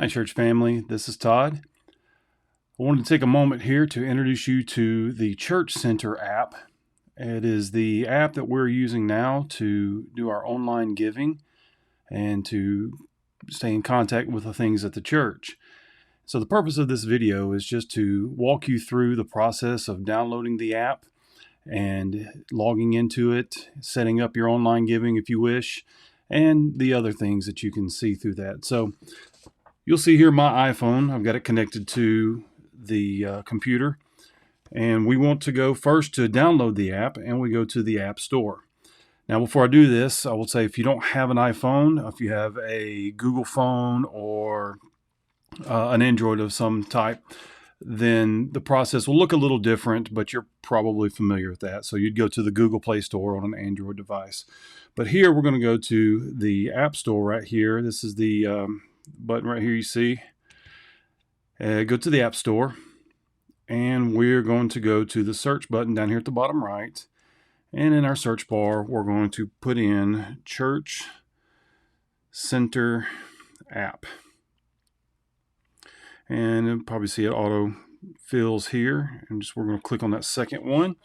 Hi, church family. This is Todd. I wanted to take a moment here to introduce you to the Church Center app. It is the app that we're using now to do our online giving and to stay in contact with the things at the church. So the purpose of this video is just to walk you through the process of downloading the app and logging into it, setting up your online giving if you wish, and the other things that you can see through that. So you'll see here my iPhone. I've got it connected to the computer, and we want to go first to download the app, and we go to the App Store. Now, before I do this, I will say if you don't have an iPhone, if you have a Google phone or an Android of some type, then the process will look a little different, but you're probably familiar with that. So you'd go to the Google Play Store on an Android device. But here we're going to go to the App Store right here. This is the button right here you see. Go to the App Store, and we're going to go to the search button down here at the bottom right. And in our search bar, we're going to put in Church Center app. And you'll probably see it auto fills here. And we're going to click on that second one.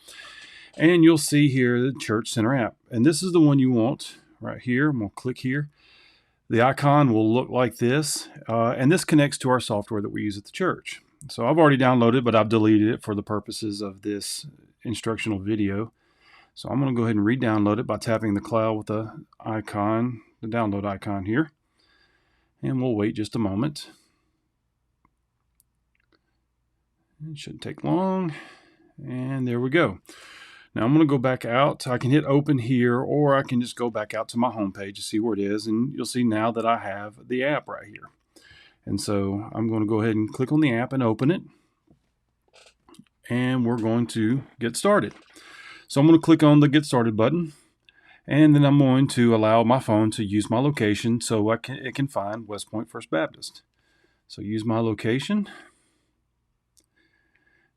And you'll see here the Church Center app. And this is the one you want right here. I'm going to click here. The icon will look like this. And this connects to our software that we use at the church. So I've already downloaded, but I've deleted it for the purposes of this instructional video. So I'm going to go ahead and re-download it by tapping the cloud with the icon, the download icon here. And we'll wait just a moment. It shouldn't take long. And there we go. Now I'm going to go back out. I can hit open here, or I can just go back out to my home page to see where it is. And you'll see now that I have the app right here. And so I'm going to go ahead and click on the app and open it. And we're going to get started. So I'm going to click on the Get Started button. And then I'm going to allow my phone to use my location so it can find West Point First Baptist. So use my location.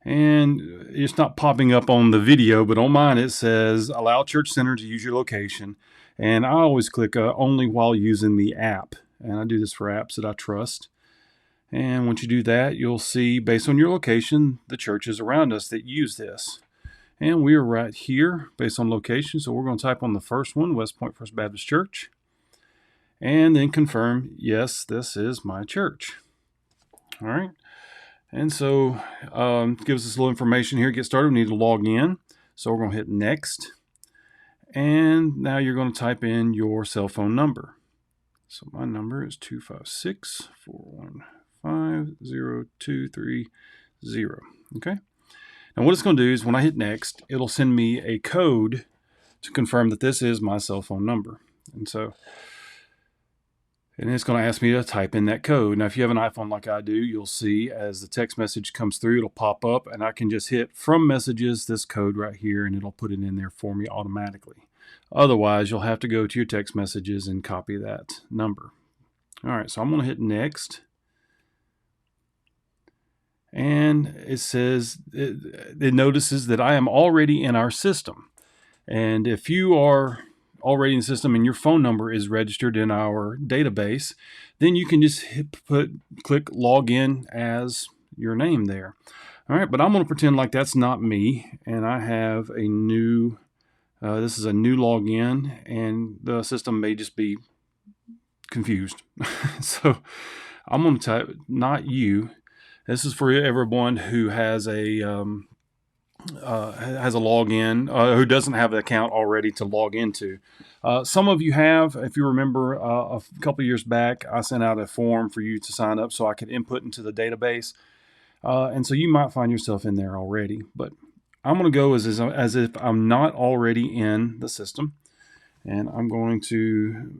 And it's not popping up on the video, but on mine it says allow Church Center to use your location. And I always click only while using the app. And I do this for apps that I trust. And once you do that, you'll see based on your location, the churches around us that use this. And we are right here based on location. So we're going to type on the first one, West Point First Baptist Church. And then confirm, yes, this is my church. All right. And so it gives us a little information here. Get started. We need to log in. So we're going to hit next. And now you're going to type in your cell phone number. So my number is 256-415-0230. Okay. Now what it's going to do is when I hit next, it'll send me a code to confirm that this is my cell phone number. And it's going to ask me to type in that code. Now, if you have an iPhone like I do, you'll see as the text message comes through, it'll pop up, and I can just hit from messages, this code right here, and it'll put it in there for me automatically. Otherwise, you'll have to go to your text messages and copy that number. All right, so I'm going to hit next. And it says, it notices that I am already in our system. And if you are already in the system and your phone number is registered in our database, then you can just click log in as your name there. All right, but I'm going to pretend like that's not me, and I have a new, this is a new login, and the system may just be confused. So I'm going to type not you. This is for everyone who has a login, who doesn't have an account already to log into. Some of you have. If you remember, a couple years back, I sent out a form for you to sign up so I could input into the database. And so you might find yourself in there already. But I'm going to go as if I'm not already in the system. And I'm going to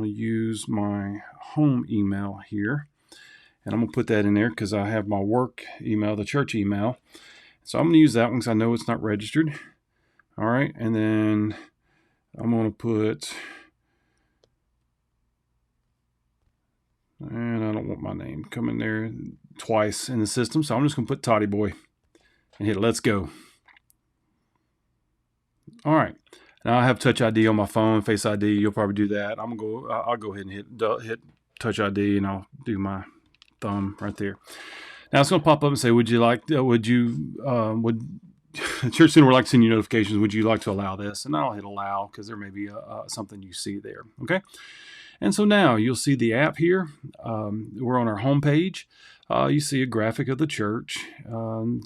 use my home email here. And I'm going to put that in there because I have my work email, the church email. So I'm going to use that one because I know it's not registered. All right, and then I'm going to put, and I don't want my name coming there twice in the system, so I'm just going to put Toddy Boy and hit let's go. All right, now I have Touch ID on my phone, Face ID. You'll probably do that. I'll go ahead and hit Touch ID, and I'll do my thumb right there. Now it's going to pop up and say, would Church Center would like to send you notifications. Would you like to allow this? And I'll hit allow because there may be something you see there. Okay. And so now you'll see the app here. We're on our home page. You see a graphic of the church,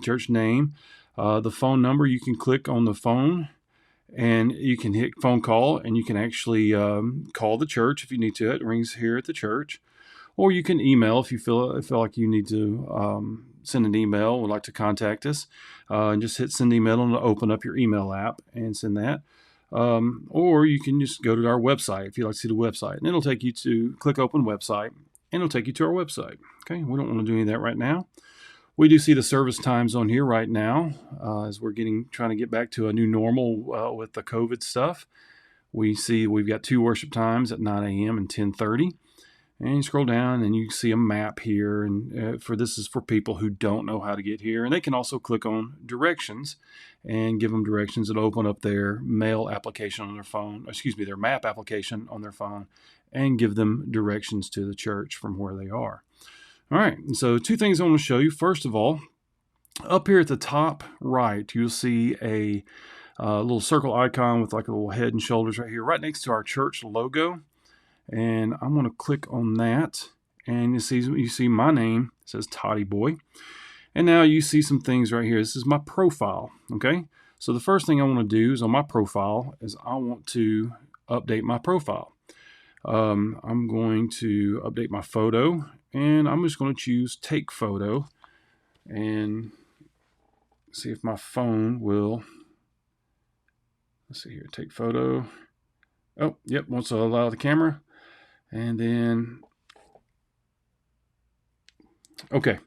church name, the phone number. You can click on the phone and you can hit phone call, and you can actually call the church if you need to. It rings here at the church. Or you can email if you feel like you need to send an email, would like to contact us, and just hit send email and open up your email app and send that. Or you can just go to our website if you'd like to see the website, and it'll take you to click open website, and it'll take you to our website. Okay, we don't want to do any of that right now. We do see the service times on here right now as we're trying to get back to a new normal with the COVID stuff. We see we've got 2 worship times at 9 a.m. and 10:30. And you scroll down and you see a map here, and this is for people who don't know how to get here. And they can also click on directions and give them directions. It'll open up their mail application on their phone, their map application on their phone, and give them directions to the church from where they are. All right, and so 2 things I want to show you. First of all, up here at the top right, you'll see a little circle icon with like a little head and shoulders right here, right next to our church logo. And I'm going to click on that, and you see my name. It says Toddy Boy. And now you see some things right here. This is my profile, okay? So the first thing I want to do is on my profile is I want to update my profile. I'm going to update my photo, and I'm just going to choose Take Photo and see if my phone will, let's see here, Take Photo. Oh, yep, wants to allow the camera. And then, okay,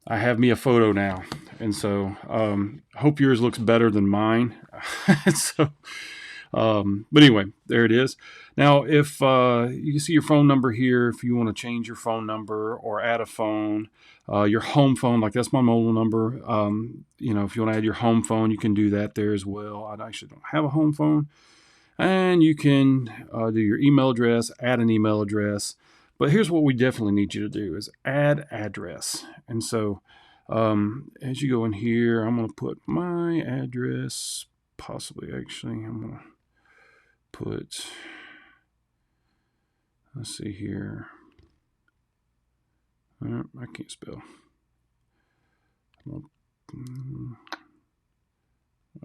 I have me a photo now. And so, hope yours looks better than mine. So, but anyway, there it is. Now, if you see your phone number here, if you want to change your phone number or add a phone, your home phone, like that's my mobile number. If you want to add your home phone, you can do that there as well. I actually don't have a home phone. And you can do your email address, add an email address. But here's what we definitely need you to do is add address. And so as you go in here, I'm going to put my address, I'm going to put, let's see here. I can't spell.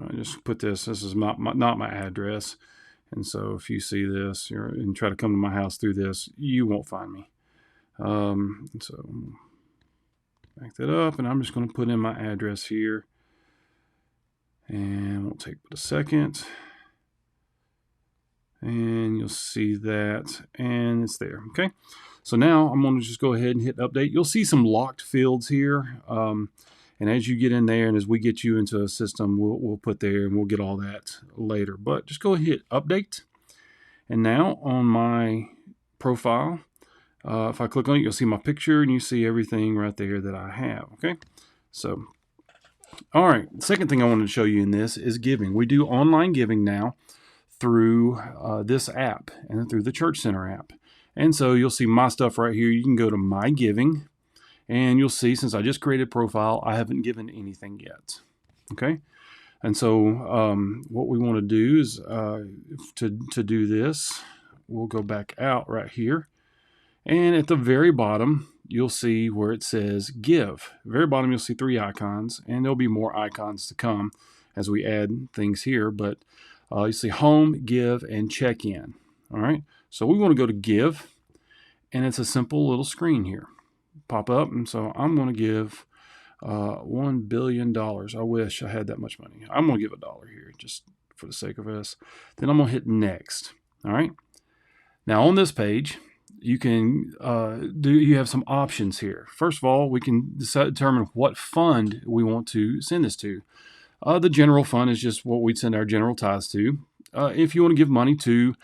I just put this is not my address. And so if you see this and try to come to my house through this, you won't find me. So back that up, and I'm just going to put in my address here. And won't take but a second. And you'll see that, and it's there. Okay. So now I'm going to just go ahead and hit update. You'll see some locked fields here. And as you get in there and as we get you into a system, we'll put there and we'll get all that later. But just go ahead and hit update. And now on my profile, if I click on it, you'll see my picture and you see everything right there that I have. Okay. So, all right. The second thing I wanted to show you in this is giving. We do online giving now through this app and through the Church Center app. And so you'll see my stuff right here. You can go to my giving. And you'll see, since I just created a profile, I haven't given anything yet. Okay? And so what we want to do is to do this, we'll go back out right here. And at the very bottom, you'll see where it says Give. At the very bottom, you'll see 3 icons, and there'll be more icons to come as we add things here. But you see Home, Give, and Check In. All right? So we want to go to Give, and it's a simple little screen here. Pop up, and so I'm going to give $1 billion. I wish I had that much money. I'm going to give $1 here just for the sake of this. Then I'm going to hit next. All right. Now on this page, you can you have some options here. First of all, we can determine what fund we want to send this to. The general fund is just what we'd send our general tithes to. If you want to give money to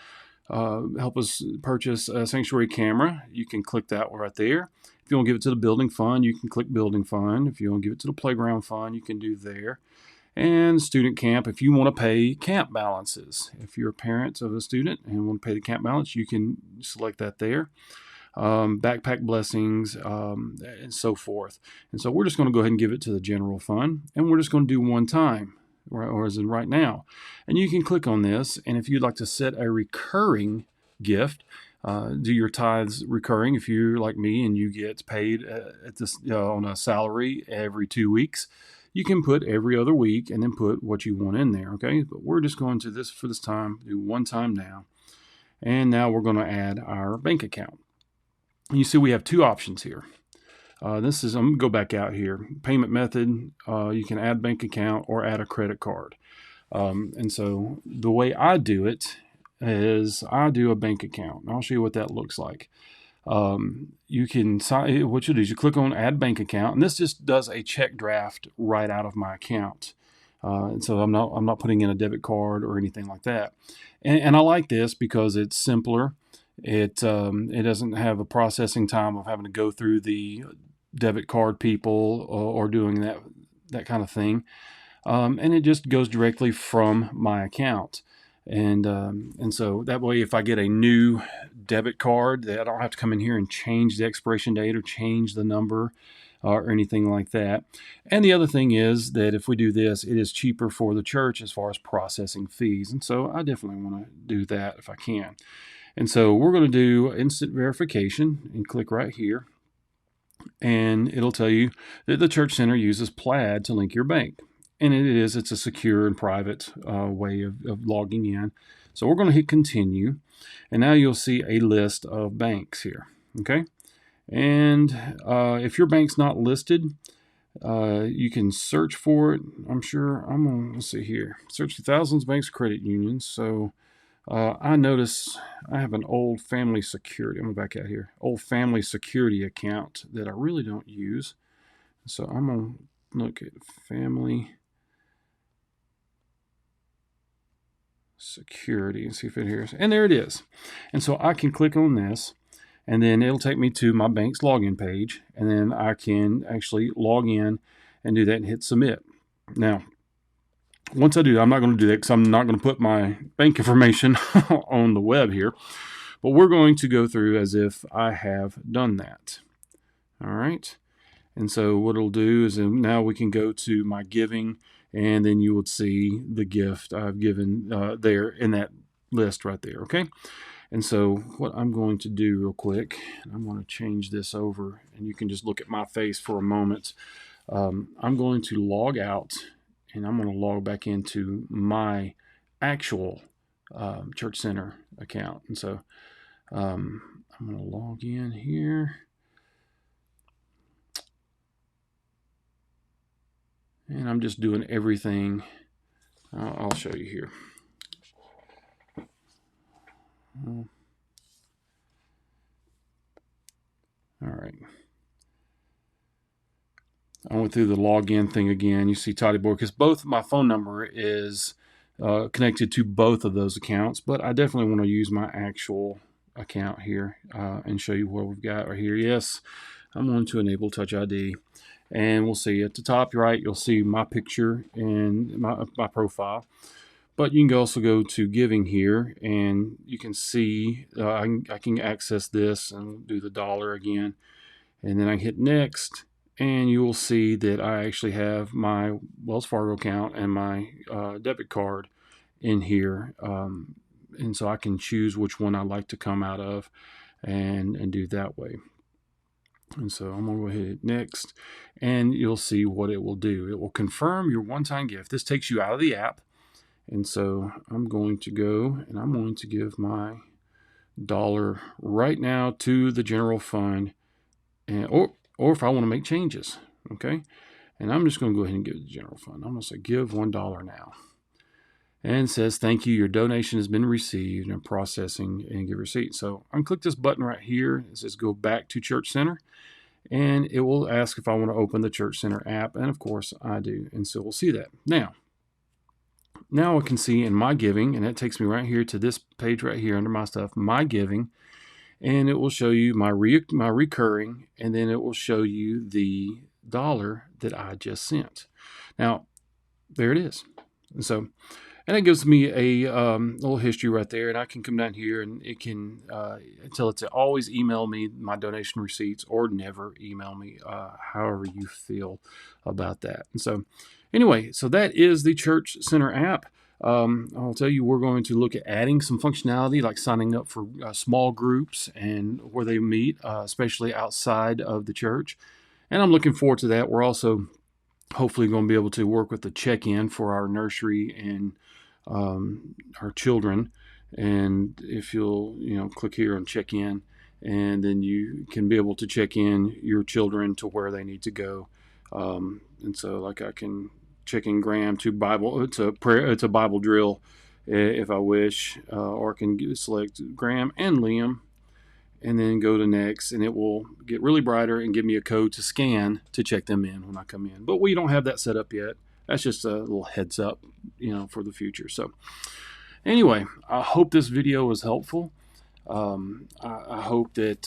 help us purchase a sanctuary camera, you can click that right there. If you want to give it to the building fund, you can click building fund. If you want to give it to the playground fund, you can do there. And student camp, if you want to pay camp balances. If you're a parent of a student and want to pay the camp balance, you can select that there. backpack blessings, and so forth. And so we're just going to go ahead and give it to the general fund, and we're just going to do one time, or as in right now. And you can click on this, and if you'd like to set a recurring gift, do your tithes recurring. If you're like me and you get paid at this on a salary every 2 weeks, you can put every other week and then put what you want in there. Okay, but we're just going to this for this time, do one time now, and now we're going to add our bank account. And you see we have two options here. This is, I'm going to go back out here. Payment method, you can add bank account or add a credit card. And so the way I do it is I do a bank account. I'll show you what that looks like. You can sign, what you do is you click on add bank account, and this just does a check draft right out of my account. And so I'm not putting in a debit card or anything like that. And I like this because it's simpler. It doesn't have a processing time of having to go through the debit card people or doing that kind of thing. And it just goes directly from my account. And so that way, if I get a new debit card, that I don't have to come in here and change the expiration date or change the number or anything like that. And the other thing is that if we do this, it is cheaper for the church as far as processing fees. And so I definitely want to do that if I can. And so we're going to do instant verification and click right here. And it'll tell you that the church center uses Plaid to link your bank. And it's a secure and private way of logging in. So we're going to hit continue. And now you'll see a list of banks here. Okay. And if your bank's not listed, you can search for it. I'm sure let's see here. Search the thousands of banks, credit unions. So I notice I have an old family security. I'm going to back out here. Old family security account that I really don't use. So I'm going to look at family security and see if it here is. And there it is. And so I can click on this, and then it'll take me to my bank's login page, and then I can actually log in and do that and hit submit. Now, once I do, I'm not going to do that because I'm not going to put my bank information on the web here, but we're going to go through as if I have done that. All right. And so what it'll do is now we can go to my giving, and then you would see the gift I've given there in that list right there. Okay. And so what I'm going to do real quick, I'm going to change this over, and you can just look at my face for a moment. I'm going to log out, and I'm going to log back into my actual church center account. And so I'm going to log in here. And I'm just doing everything. I'll show you here. All right. I went through the login thing again. You see Toddy Boy, because both my phone number is connected to both of those accounts, but I definitely want to use my actual account here and show you what we've got right here. Yes, I'm going to enable Touch ID. And we'll see at the top right, you'll see my picture and my profile. But you can also go to giving here, and you can see I can access this and do the dollar again. And then I hit next, and you will see that I actually have my Wells Fargo account and my debit card in here. And so I can choose which one I'd like to come out of and do that way. And so I'm going to go ahead and hit next, and you'll see what it will do. It will confirm your one-time gift. This takes you out of the app. And so I'm going to go, and I'm going to give my dollar right now to the general fund, and or if I want to make changes, okay? And I'm just going to go ahead and give it to the general fund. I'm going to say give $1 now. And it says, thank you, your donation has been received and processing and give receipt. So I'm going to click this button right here. It says go back to Church Center. And it will ask if I want to open the Church Center app. And of course I do. And so we'll see that. Now I can see in my giving, and that takes me right here to this page right here under my stuff, my giving. And it will show you my recurring, and then it will show you the dollar that I just sent. Now, there it is. And so And that gives me a little history right there, and I can come down here and it can tell it to always email me my donation receipts or never email me, however you feel about that. And so anyway, so that is the Church Center app. I'll tell you, we're going to look at adding some functionality like signing up for small groups and where they meet, especially outside of the church. And I'm looking forward to that. We're also hopefully going to be able to work with the check-in for our nursery and our children. And if you'll, click here on check in, and then you can be able to check in your children to where they need to go. And so, like, I can check in Graham to Bible. It's a prayer. It's a Bible drill, if I wish, or I can select Graham and Liam, and then go to next, and it will get really brighter and give me a code to scan to check them in when I come in. But we don't have that set up yet. That's just a little heads up, for the future. So anyway, I hope this video was helpful. I hope that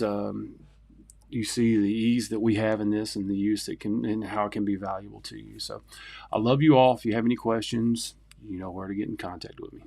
you see the ease that we have in this and the use that can and how it can be valuable to you. So I love you all. If you have any questions, you know where to get in contact with me.